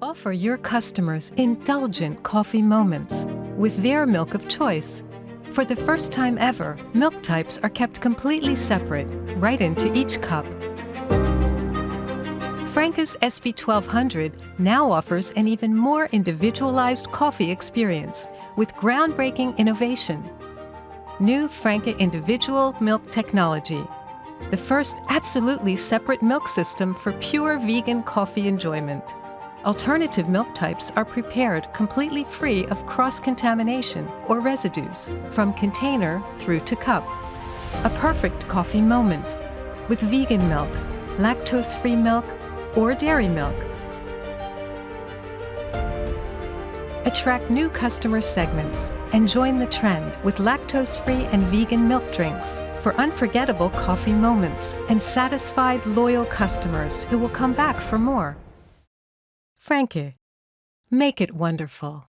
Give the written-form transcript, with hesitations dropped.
Offer your customers indulgent coffee moments with their milk of choice. For the first time ever, milk types are kept completely separate, right into each cup. Franke SB1200 now offers an even more individualized coffee experience with groundbreaking innovation. New Franke Individual Milk Technology, the first absolutely separate milk system for pure vegan coffee enjoyment. Alternative milk types are prepared completely free of cross-contamination or residues, from container through to cup. A perfect coffee moment with vegan milk, lactose-free milk, or dairy milk. Attract new customer segments and join the trend with lactose-free and vegan milk drinks for unforgettable coffee moments and satisfied, loyal customers who will come back for more. Franke, make it wonderful.